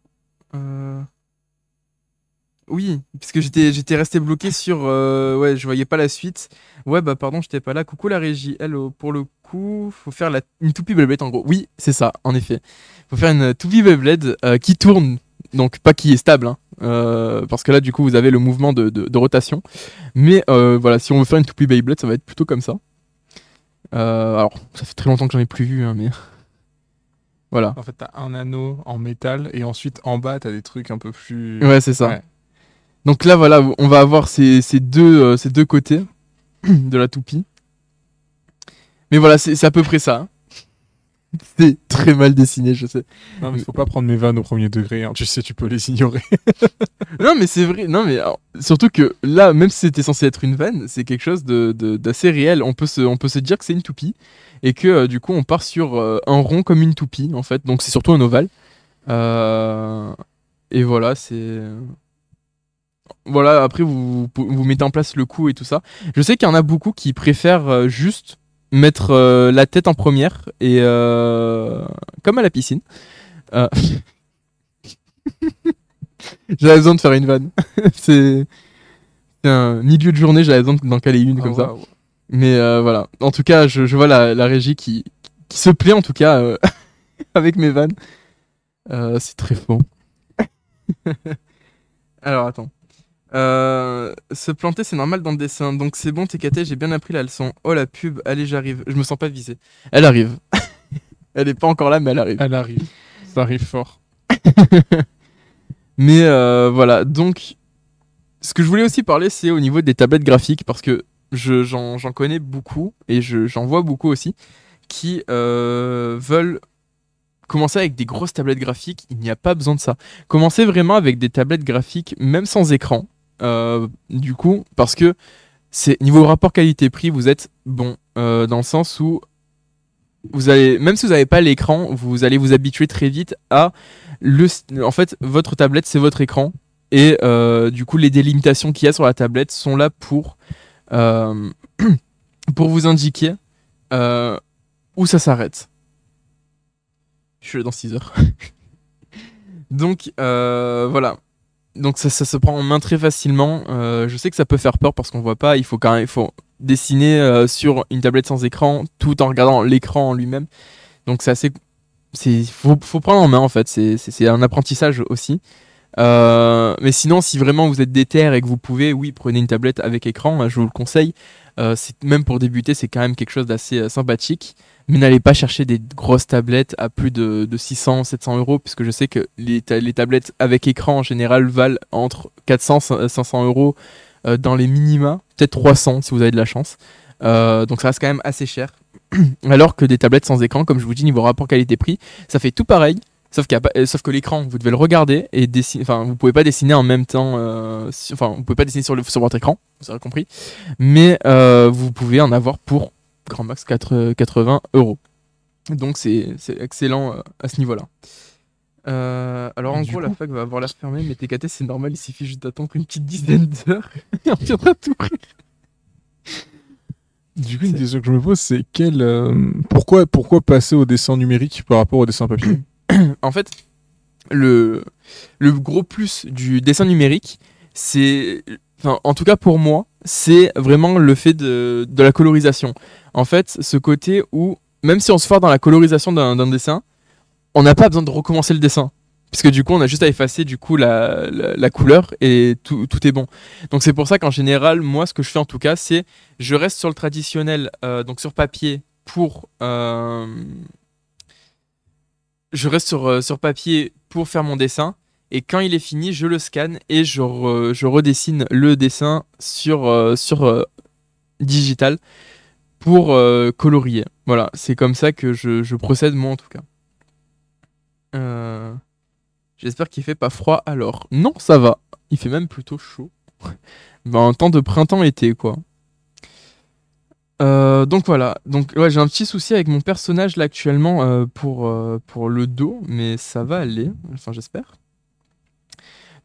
Oui, parce que j'étais resté bloqué sur... Ouais, je voyais pas la suite. Ouais, bah pardon, j'étais pas là. Coucou la régie. Hello, pour le coup, faut faire une toupie Beyblade en gros. Oui, c'est ça, en effet. Faut faire une toupie Beyblade qui tourne. Donc pas qui est stable, hein. Parce que là, du coup, vous avez le mouvement de rotation. Mais voilà, si on veut faire une toupie Beyblade, ça va être plutôt comme ça. Alors, ça fait très longtemps que j'en ai plus vu, hein, mais... Voilà. En fait, t'as un anneau en métal et ensuite en bas, t'as des trucs un peu plus... Ouais, c'est ça. Ouais. Donc là, voilà, on va avoir ces deux côtés de la toupie. Mais voilà, c'est à peu près ça. Hein. C'est très mal dessiné, je sais. Non, mais faut pas prendre mes vannes au premier degré. Hein. Tu sais, tu peux les ignorer. Non, mais c'est vrai. Non, mais alors, surtout que là, même si c'était censé être une vanne, c'est quelque chose d'assez réel. On peut se dire que c'est une toupie et que du coup, on part sur un rond comme une toupie, en fait. Donc c'est surtout un ovale. Et voilà, c'est... Voilà, après, vous mettez en place le coup et tout ça. Je sais qu'il y en a beaucoup qui préfèrent juste mettre la tête en première et comme à la piscine. Euh, J'avais besoin de faire une vanne. C'est un milieu de journée, j'avais besoin d'en caler une comme ça. Mais voilà. En tout cas, je vois la régie qui se plaît en tout cas avec mes vannes. C'est très faux. Alors attends. Se planter, c'est normal dans le dessin. Donc c'est bon, t'es caté, j'ai bien appris la leçon. Oh la pub, allez, j'arrive. Je me sens pas visé. Elle arrive. Elle est pas encore là, mais elle arrive. Elle arrive. Ça arrive fort. Mais voilà, donc ce que je voulais aussi parler, c'est au niveau des tablettes graphiques, parce que j'en connais beaucoup, et j'en vois beaucoup aussi, qui veulent commencer avec des grosses tablettes graphiques. Il n'y a pas besoin de ça. Commencez vraiment avec des tablettes graphiques, même sans écran, du coup, parce que c'est niveau rapport qualité-prix, vous êtes bon dans le sens où vous allez, même si vous n'avez pas l'écran, vous allez vous habituer très vite à en fait, votre tablette, c'est votre écran. Et du coup, les délimitations qu'il y a sur la tablette sont là euh, pour vous indiquer où ça s'arrête. Je suis là dans 6 heures. Donc, voilà. Donc, ça se prend en main très facilement. Je sais que ça peut faire peur parce qu'on voit pas. Il faut dessiner sur une tablette sans écran tout en regardant l'écran en lui-même. Donc, faut prendre en main en fait. C'est un apprentissage aussi. Mais sinon, si vraiment vous êtes déter et que vous pouvez, oui, prenez une tablette avec écran, je vous le conseille. Même pour débuter, c'est quand même quelque chose d'assez sympathique. Mais n'allez pas chercher des grosses tablettes à plus de 600, 700 euros, puisque je sais que les tablettes avec écran en général valent entre 400, 500 euros dans les minima, peut-être 300 si vous avez de la chance. Donc ça reste quand même assez cher. Alors que des tablettes sans écran, comme je vous dis, niveau rapport qualité-prix, ça fait tout pareil. Sauf que l'écran, vous devez le regarder et dessiner. Enfin, vous pouvez pas dessiner en même temps. Vous pouvez pas dessiner sur votre écran, vous avez compris. Mais vous pouvez en avoir pour grand max 80 euros. Donc c'est excellent à ce niveau-là. Alors en gros, la fac va avoir l'air fermée, mais TKT c'est normal, il suffit juste d'attendre une petite dizaine d'heures et on viendra t'ouvrir. Du coup, une question que je me pose, c'est pourquoi passer au dessin numérique par rapport au dessin papier? En fait, le gros plus du dessin numérique, c'est, enfin, en tout cas pour moi, c'est vraiment le fait de la colorisation. En fait, ce côté où, même si on se foire dans la colorisation d'un dessin, on n'a pas besoin de recommencer le dessin. Puisque du coup, on a juste à effacer du coup la couleur et tout est bon. Donc c'est pour ça qu'en général, moi, ce que je fais en tout cas, c'est je reste sur le traditionnel, donc sur papier je reste sur papier pour faire mon dessin. Et quand il est fini, je le scanne et je redessine le dessin sur digital pour colorier. Voilà, c'est comme ça que je procède moi en tout cas. J'espère qu'il fait pas froid alors. Non, ça va. Il fait même plutôt chaud. Ben, un temps de printemps-été quoi. Donc voilà, donc ouais, j'ai un petit souci avec mon personnage là actuellement pour le dos, mais ça va aller, enfin j'espère.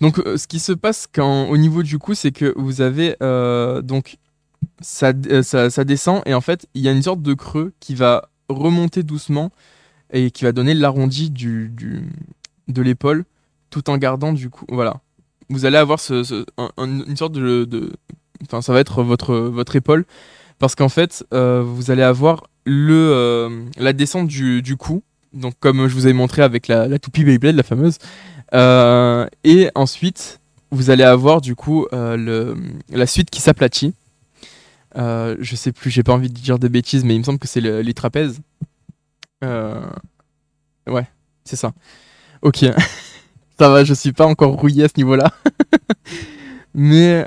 Donc ce qui se passe au niveau du cou, c'est que vous avez donc ça descend et en fait il y a une sorte de creux qui va remonter doucement et qui va donner l'arrondi de l'épaule tout en gardant du coup, voilà. Vous allez avoir une sorte enfin ça va être votre épaule. Parce qu'en fait, vous allez avoir la descente du cou, donc comme je vous avais montré avec la toupie Beyblade, la fameuse. Et ensuite, vous allez avoir du coup la suite qui s'aplatit. Je sais plus, j'ai pas envie de dire de bêtises, mais il me semble que c'est les trapèzes. Ouais, c'est ça. Ok, ça va, je suis pas encore rouillé à ce niveau-là. Mais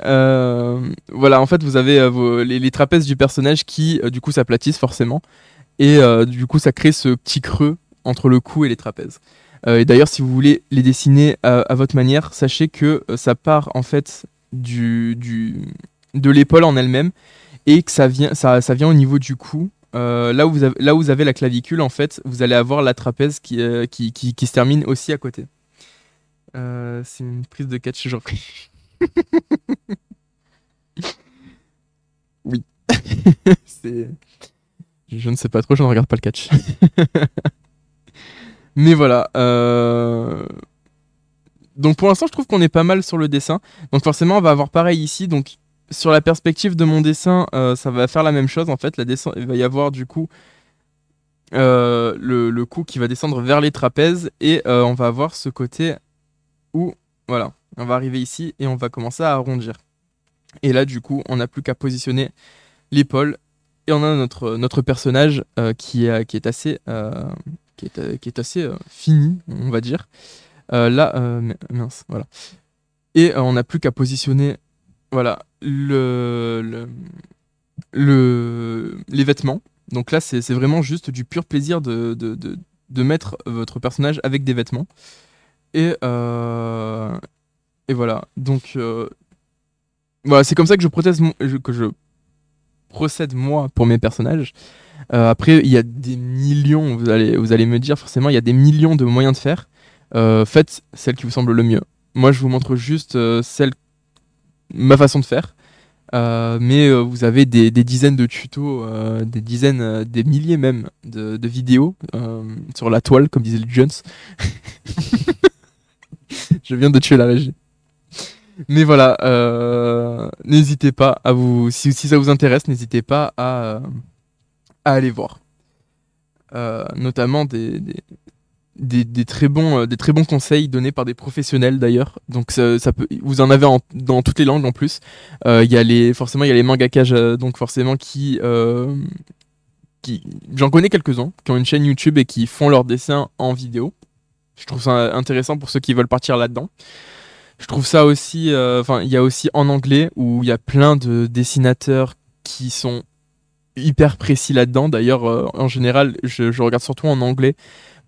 voilà, en fait, vous avez les trapèzes du personnage qui, du coup, s'aplatissent forcément. Et du coup, ça crée ce petit creux entre le cou et les trapèzes. Et d'ailleurs, si vous voulez les dessiner à votre manière, sachez que ça part en fait de l'épaule en elle-même et que ça vient au niveau du cou. Là où vous avez la clavicule, en fait, vous allez avoir la trapèze qui se termine aussi à côté. C'est une prise de catch, genre. Oui. Je ne sais pas trop, je ne regarde pas le catch. Mais voilà. Donc pour l'instant, je trouve qu'on est pas mal sur le dessin. Donc forcément, on va avoir pareil ici. Donc sur la perspective de mon dessin, ça va faire la même chose. En fait, il va y avoir du coup le cou qui va descendre vers les trapèzes. Et on va avoir ce côté où, voilà, on va arriver ici et on va commencer à arrondir. Et là, du coup, on n'a plus qu'à positionner l'épaule et on a notre personnage qui est assez fini, on va dire. Là, mince, voilà. Et on n'a plus qu'à positionner, voilà, les vêtements. Donc là, c'est vraiment juste du pur plaisir de mettre votre personnage avec des vêtements. Et voilà. Donc voilà, c'est comme ça que je procède moi pour mes personnages. Après, il y a des millions, vous allez me dire forcément, il y a des millions de moyens de faire. Faites celle qui vous semble le mieux. Moi, je vous montre juste ma façon de faire. Mais vous avez des dizaines de tutos, des dizaines, des milliers même de vidéos sur la toile, comme disait le Jones. Je viens de tuer la régie. Mais voilà, n'hésitez pas à vous, si ça vous intéresse, n'hésitez pas à aller voir. Notamment des très bons conseils donnés par des professionnels d'ailleurs. Donc ça peut, vous en avez dans toutes les langues en plus. Forcément il y a les mangaka, donc forcément j'en connais quelques-uns qui ont une chaîne YouTube et qui font leurs dessins en vidéo. Je trouve ça intéressant pour ceux qui veulent partir là-dedans. Je trouve ça aussi, il y a aussi en anglais où il y a plein de dessinateurs qui sont hyper précis là-dedans. D'ailleurs, en général, je regarde surtout en anglais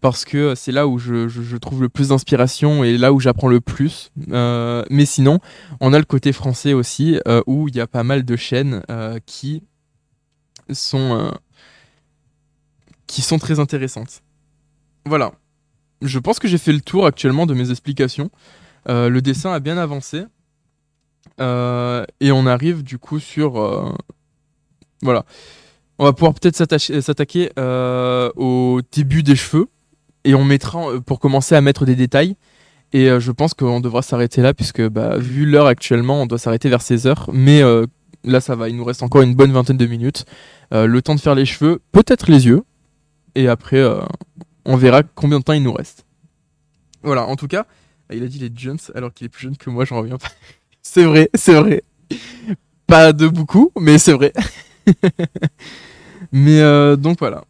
parce que c'est là où je trouve le plus d'inspiration et là où j'apprends le plus. Mais sinon, on a le côté français aussi où il y a pas mal de chaînes qui sont très intéressantes. Voilà. Je pense que j'ai fait le tour actuellement de mes explications. Le dessin a bien avancé. Et on arrive du coup sur... voilà. On va pouvoir peut-être s'attaquer au début des cheveux. Et on mettra, pour commencer à mettre des détails. Et je pense qu'on devra s'arrêter là, puisque vu l'heure actuellement, on doit s'arrêter vers 16h. Mais là, ça va. Il nous reste encore une bonne vingtaine de minutes. Le temps de faire les cheveux, peut-être les yeux. Et après, on verra combien de temps il nous reste. Voilà, en tout cas, il a dit les Jones, alors qu'il est plus jeune que moi, j'en reviens pas. C'est vrai. Pas de beaucoup, mais c'est vrai. Mais donc voilà.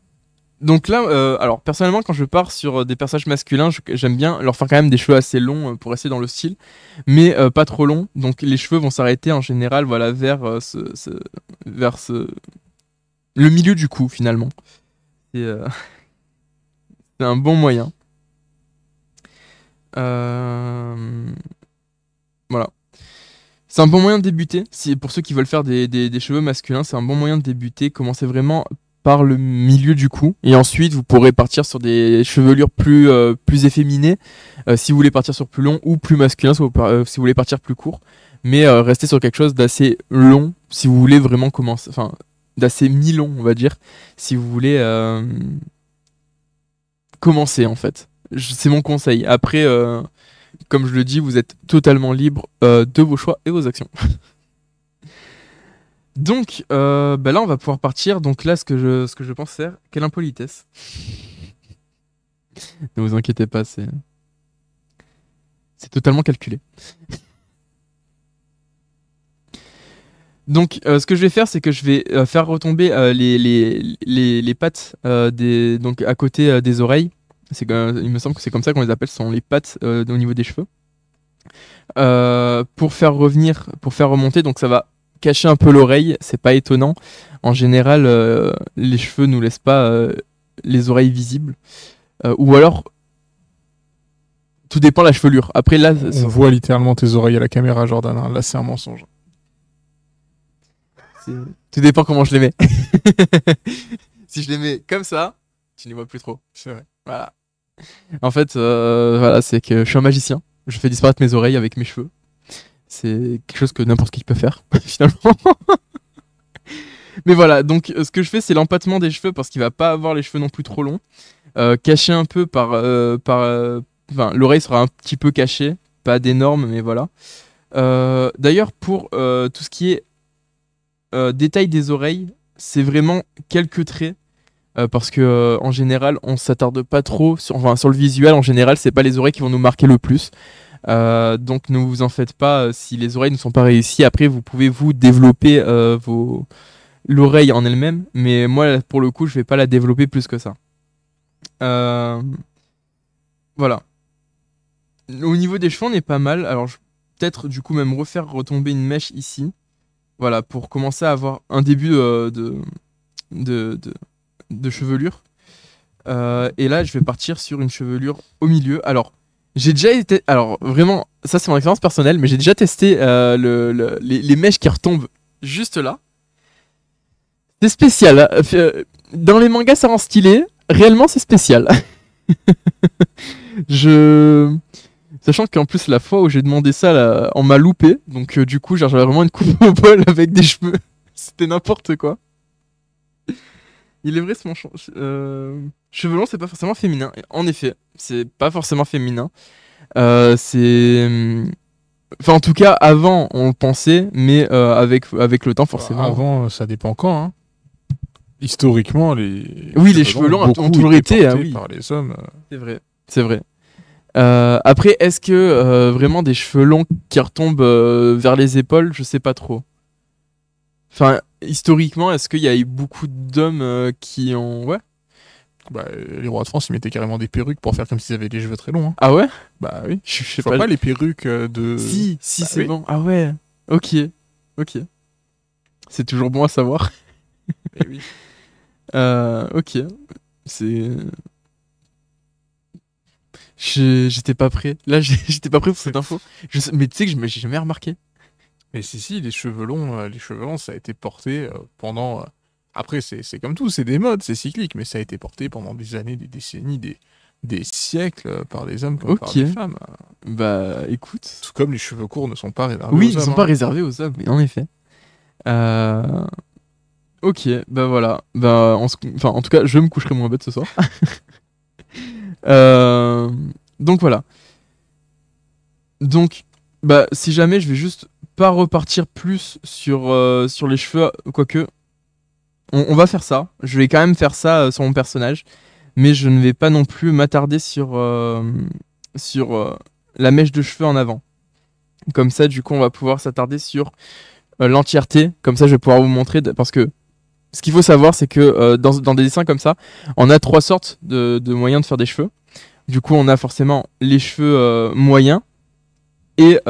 Donc là, alors personnellement, quand je pars sur des personnages masculins, j'aime bien leur faire quand même des cheveux assez longs pour rester dans le style, mais pas trop longs. Donc les cheveux vont s'arrêter en général, voilà, vers le milieu du cou finalement. C'est un bon moyen. Voilà. C'est un bon moyen de débuter. Pour ceux qui veulent faire des cheveux masculins, c'est un bon moyen de débuter. Commencez vraiment par le milieu du cou. Et ensuite, vous pourrez partir sur des chevelures plus efféminées. Si vous voulez partir sur plus long ou plus masculin, si vous voulez partir plus court. Mais restez sur quelque chose d'assez long si vous voulez vraiment commencer. Enfin, d'assez mi-long, on va dire. Si vous voulez commencer, en fait. C'est mon conseil. Après, comme je le dis, vous êtes totalement libre de vos choix et vos actions. Donc, là, on va pouvoir partir. Donc là, ce que je pense faire, quelle impolitesse. Ne vous inquiétez pas, c'est totalement calculé. Donc, ce que je vais faire, c'est que je vais faire retomber les pattes donc à côté des oreilles. Il me semble que c'est comme ça qu'on les appelle, ce sont les pattes au niveau des cheveux. Pour faire remonter, donc ça va cacher un peu l'oreille, c'est pas étonnant. En général, les cheveux nous laissent pas les oreilles visibles. Ou alors, tout dépend de la chevelure. Après, là, on voit littéralement tes oreilles à la caméra, Jordan. Hein. Là, c'est un mensonge. Tout dépend comment je les mets. Si je les mets comme ça, tu n'y vois plus trop. C'est vrai. Voilà. En fait, voilà, c'est que je suis un magicien. Je fais disparaître mes oreilles avec mes cheveux. C'est quelque chose que n'importe qui peut faire, finalement. Mais voilà, donc ce que je fais, c'est l'empattement des cheveux parce qu'il va pas avoir les cheveux non plus trop longs. Caché un peu enfin, l'oreille sera un petit peu cachée, pas d'énorme, mais voilà. D'ailleurs, pour tout ce qui est détail des oreilles, c'est vraiment quelques traits. Parce que en général, on s'attarde pas trop sur le visuel. En général, c'est pas les oreilles qui vont nous marquer le plus. Donc ne vous en faites pas si les oreilles ne sont pas réussies. Après, vous pouvez vous développer l'oreille en elle-même, mais moi, pour le coup, je vais pas la développer plus que ça. Voilà. Au niveau des cheveux, on est pas mal. Alors, je vais peut-être du coup même refaire retomber une mèche ici. Voilà, pour commencer à avoir un début de chevelure. Et là, je vais partir sur une chevelure au milieu. Alors, j'ai déjà été... Alors, vraiment, ça c'est mon expérience personnelle, mais j'ai déjà testé les mèches qui retombent juste là. C'est spécial. Dans les mangas, ça rend stylé. Réellement, c'est spécial. Sachant qu'en plus, la fois où j'ai demandé ça, là, on m'a loupé. Donc, du coup, genre, j'avais vraiment une coupe au bol avec des cheveux. C'était n'importe quoi. Il est vrai, ce manchon. Cheveux longs, c'est pas forcément féminin. En effet, c'est pas forcément féminin. C'est. Enfin, en tout cas, avant, on le pensait, mais avec le temps, forcément. Avant, ça dépend quand. Hein. Historiquement, les cheveux longs ont toujours été oui. par les hommes. C'est vrai. Après, est-ce que vraiment des cheveux longs qui retombent vers les épaules, je sais pas trop. Enfin, historiquement, est-ce qu'il y a eu beaucoup d'hommes qui ont... Ouais. Bah, les rois de France, ils mettaient carrément des perruques pour faire comme s'ils avaient les cheveux très longs. Hein. Ah ouais? Bah oui. Je sais pas les perruques de... Si, bah, c'est bon. Ah ouais. Ok. C'est toujours bon à savoir. Eh oui. Ok. J'étais pas prêt. Là, j'étais pas prêt pour cette info. Mais tu sais que j'ai jamais remarqué. Mais si, les cheveux longs, ça a été porté pendant... Après, c'est comme tout, c'est des modes, c'est cyclique, mais ça a été porté pendant des années, des décennies, des siècles par des hommes comme par des femmes. Bah, écoute... Tout comme les cheveux courts ne sont pas réservés aux hommes. Oui, ils ne sont pas réservés aux hommes, mais en effet. Ok, bah voilà. Bah, enfin, en tout cas, je me coucherai moins bête ce soir. Donc voilà. Donc, bah, si jamais je vais juste pas repartir plus sur les cheveux, quoique, on va faire ça. Je vais quand même faire ça sur mon personnage, mais je ne vais pas non plus m'attarder sur la mèche de cheveux en avant. Comme ça, du coup, on va pouvoir s'attarder sur l'entièreté. Comme ça, je vais pouvoir vous montrer, parce que ce qu'il faut savoir, c'est que dans des dessins comme ça, on a 3 sortes de moyens de faire des cheveux. Du coup, on a forcément les cheveux moyens, et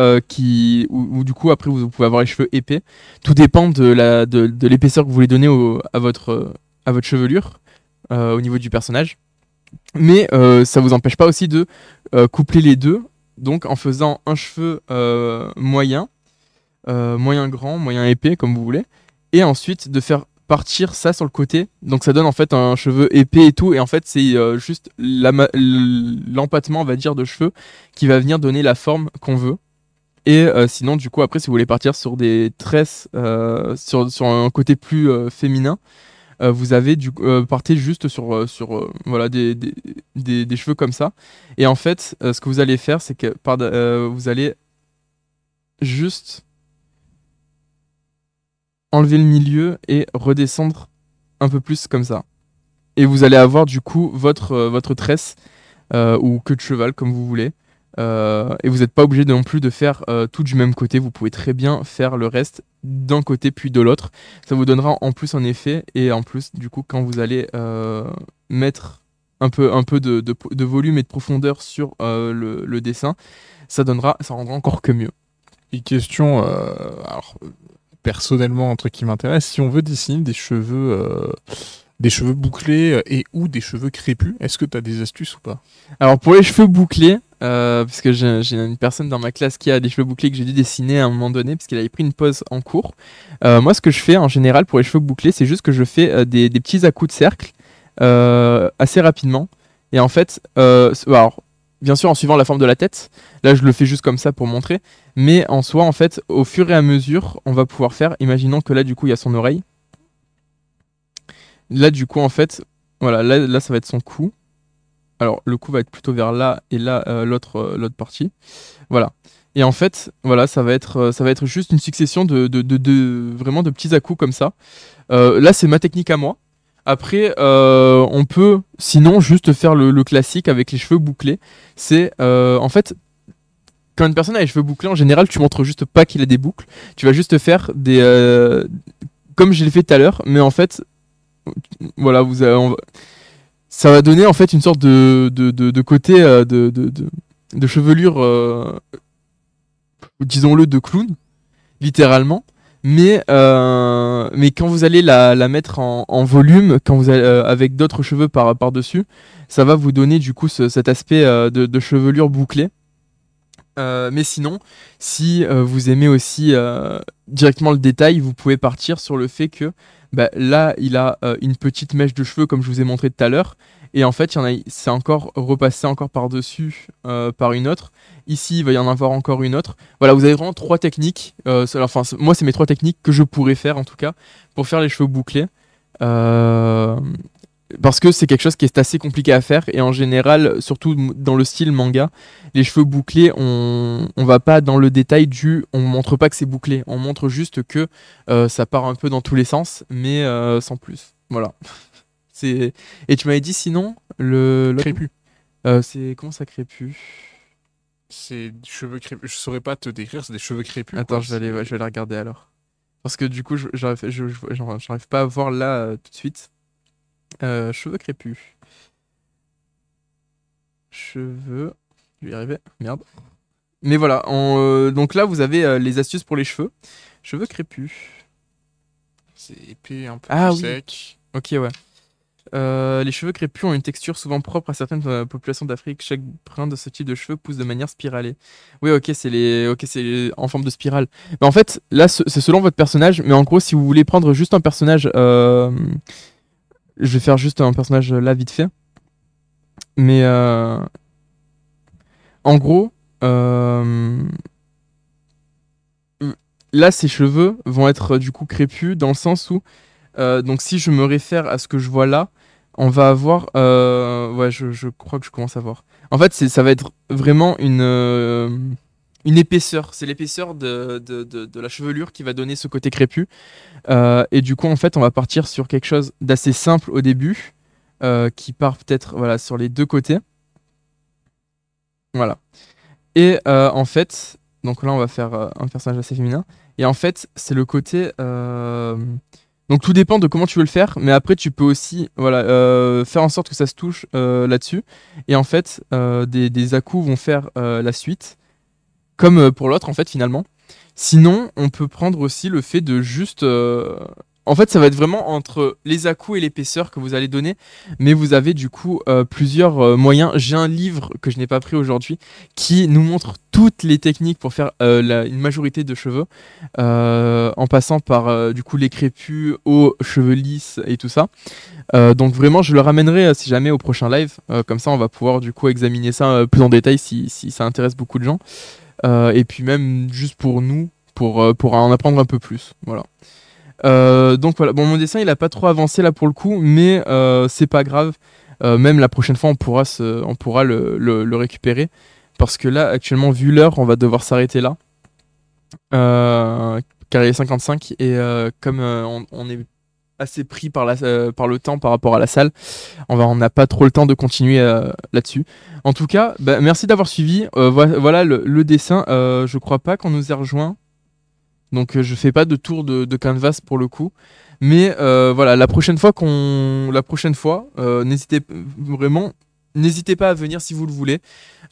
ou du coup, après, vous pouvez avoir les cheveux épais. Tout dépend de l'épaisseur que vous voulez donner à votre chevelure, au niveau du personnage. Mais ça vous empêche pas aussi de coupler les deux, donc en faisant un cheveu moyen grand, moyen épais, comme vous voulez, et ensuite de faire partir ça sur le côté, donc ça donne en fait un cheveu épais et tout, et en fait c'est juste l'empattement, on va dire, de cheveux qui va venir donner la forme qu'on veut. Et sinon, du coup, après, si vous voulez partir sur des tresses, sur un côté plus féminin, vous avez partez juste sur voilà, des cheveux comme ça. Et en fait, ce que vous allez faire, c'est que vous allez juste enlever le milieu et redescendre un peu plus comme ça. Et vous allez avoir du coup votre tresse ou queue de cheval, comme vous voulez. Et vous n'êtes pas obligé non plus de faire tout du même côté. Vous pouvez très bien faire le reste d'un côté puis de l'autre. Ça vous donnera en plus un effet. Et en plus, du coup, quand vous allez mettre un peu de volume et de profondeur sur le dessin, ça rendra encore que mieux. Et question, alors personnellement, un truc qui m'intéresse, si on veut dessiner des cheveux bouclés et ou des cheveux crépus, est-ce que tu as des astuces ou pas? Alors pour les cheveux bouclés, parce que j'ai une personne dans ma classe qui a des cheveux bouclés que j'ai dû dessiner à un moment donné parce qu'il avait pris une pause en cours. Moi, ce que je fais en général pour les cheveux bouclés, c'est juste que je fais des petits à-coups de cercle assez rapidement. Et en fait, alors, bien sûr en suivant la forme de la tête, là je le fais juste comme ça pour montrer, mais en soi, en fait, au fur et à mesure, on va pouvoir faire, imaginons que là du coup il y a son oreille. Là du coup en fait, voilà, là ça va être son cou. Alors le cou va être plutôt vers là et là l'autre partie. Voilà. Et en fait, voilà, ça va être juste une succession vraiment de petits à-coups comme ça. Là c'est ma technique à moi. Après, on peut sinon juste faire le classique avec les cheveux bouclés. C'est en fait, quand une personne a les cheveux bouclés, en général, tu montres juste pas qu'il a des boucles. Tu vas juste faire comme je l'ai fait tout à l'heure, mais en fait, voilà, ça va donner en fait une sorte de côté de chevelure, disons-le, de clown, littéralement. Mais quand vous allez la mettre en volume, quand vous allez, avec d'autres cheveux par-dessus, ça va vous donner du coup cet aspect de chevelure bouclée. Mais sinon, si vous aimez aussi directement le détail, vous pouvez partir sur le fait que bah, là, il a une petite mèche de cheveux comme je vous ai montré tout à l'heure. Et en fait, c'est encore repassé encore par-dessus par une autre. Ici, il va y en avoir encore une autre. Voilà, vous avez vraiment 3 techniques. Moi, c'est mes 3 techniques que je pourrais faire en tout cas pour faire les cheveux bouclés. Euh, Parce que c'est quelque chose qui est assez compliqué à faire et en général, surtout dans le style manga, les cheveux bouclés, on va pas dans le détail on montre pas que c'est bouclé, on montre juste que ça part un peu dans tous les sens, mais sans plus. Voilà. C'est Et tu m'avais dit sinon l'autre- Crépus. c'est comment ça crépus? C'est des cheveux crépus. Je saurais pas te décrire, c'est des cheveux crépus. Attends, quoi. je vais la regarder alors. Parce que du coup, j'arrive pas à voir là tout de suite. Cheveux crépus. Cheveux. Je vais y arriver. Merde. Mais voilà. Donc là, vous avez les astuces pour les cheveux. Cheveux crépus. C'est épais, un peu Ah plus oui. sec. Ok, ouais. Les cheveux crépus ont une texture souvent propre à certaines populations d'Afrique. Chaque brin de ce type de cheveux pousse de manière spiralée. Oui, ok, c'est en forme de spirale. Mais en fait, là, c'est selon votre personnage. Mais en gros, si vous voulez prendre juste un personnage, je vais faire juste un personnage là vite fait. Mais en gros, là, ses cheveux vont être du coup crépus dans le sens où, donc si je me réfère à ce que je vois là, on va avoir, ouais, je crois que je commence à voir. En fait, ça va être vraiment une épaisseur. C'est l'épaisseur de la chevelure qui va donner ce côté crépus. Et du coup, en fait, on va partir sur quelque chose d'assez simple au début, qui part peut-être voilà, sur les 2 côtés. Voilà. Et en fait, donc là, on va faire un personnage assez féminin. Et en fait, c'est le côté. Donc tout dépend de comment tu veux le faire, mais après, tu peux aussi voilà, faire en sorte que ça se touche là-dessus. Et en fait, des à-coups vont faire la suite, comme pour l'autre, en fait, finalement. Sinon, on peut prendre aussi le fait de juste. En fait, ça va être vraiment entre les à-coups et l'épaisseur que vous allez donner, mais vous avez du coup plusieurs moyens. J'ai un livre que je n'ai pas pris aujourd'hui qui nous montre toutes les techniques pour faire une majorité de cheveux, en passant par du coup les crépus aux cheveux lisses et tout ça. Donc vraiment, je le ramènerai si jamais au prochain live. Comme ça, on va pouvoir du coup examiner ça plus en détail si ça intéresse beaucoup de gens. Et puis même juste pour nous, pour en apprendre un peu plus. Voilà. Donc voilà, bon mon dessin il a pas trop avancé là pour le coup, mais c'est pas grave. Même la prochaine fois on pourra le récupérer. Parce que là actuellement vu l'heure on va devoir s'arrêter là. Car il est 55 et comme on est assez pris par le temps par rapport à la salle, on n'a pas trop le temps de continuer là-dessus. En tout cas, bah, merci d'avoir suivi. Voilà le dessin. Je crois pas qu'on nous ait rejoint. Donc je fais pas de tour de canvas pour le coup. Mais voilà, la prochaine fois, n'hésitez pas à venir si vous le voulez.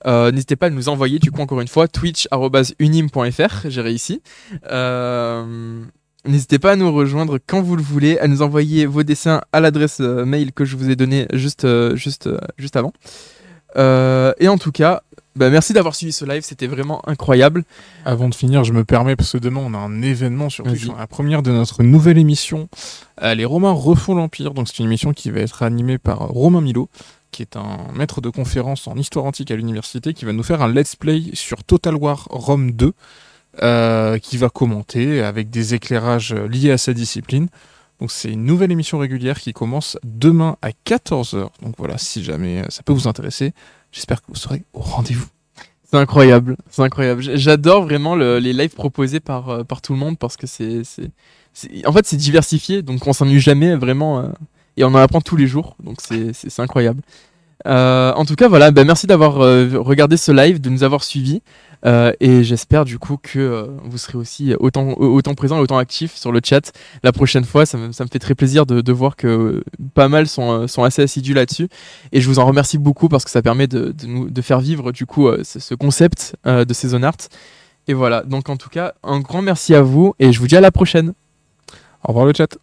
N'hésitez pas à nous envoyer du coup encore une fois twitch@unim.fr, j'ai réussi. N'hésitez pas à nous rejoindre quand vous le voulez, à nous envoyer vos dessins à l'adresse mail que je vous ai donnée juste avant. Et en tout cas, bah, merci d'avoir suivi ce live, c'était vraiment incroyable. Avant de finir, je me permets, parce que demain on a un événement sur Twitch, Vas-y. la première de notre nouvelle émission. Les Romains refont l'Empire, donc c'est une émission qui va être animée par Romain Milo, qui est un maître de conférence en histoire antique à l'université, qui va nous faire un let's play sur Total War Rome 2, qui va commenter avec des éclairages liés à sa discipline. Donc c'est une nouvelle émission régulière qui commence demain à 14h. Donc voilà, si jamais ça peut vous intéresser, j'espère que vous serez au rendez-vous. C'est incroyable, c'est incroyable. J'adore vraiment les lives proposés par tout le monde parce que en fait c'est diversifié, donc on s'ennuie jamais vraiment et on en apprend tous les jours, donc c'est incroyable. En tout cas, voilà, bah, merci d'avoir regardé ce live, de nous avoir suivis. Et j'espère du coup que vous serez aussi autant présent et autant actif sur le chat la prochaine fois. Ça me fait très plaisir de voir que pas mal sont assez assidus là-dessus. Et je vous en remercie beaucoup parce que ça permet de faire vivre du coup ce concept de Saison Art. Et voilà, donc en tout cas, un grand merci à vous et je vous dis à la prochaine. Au revoir le chat.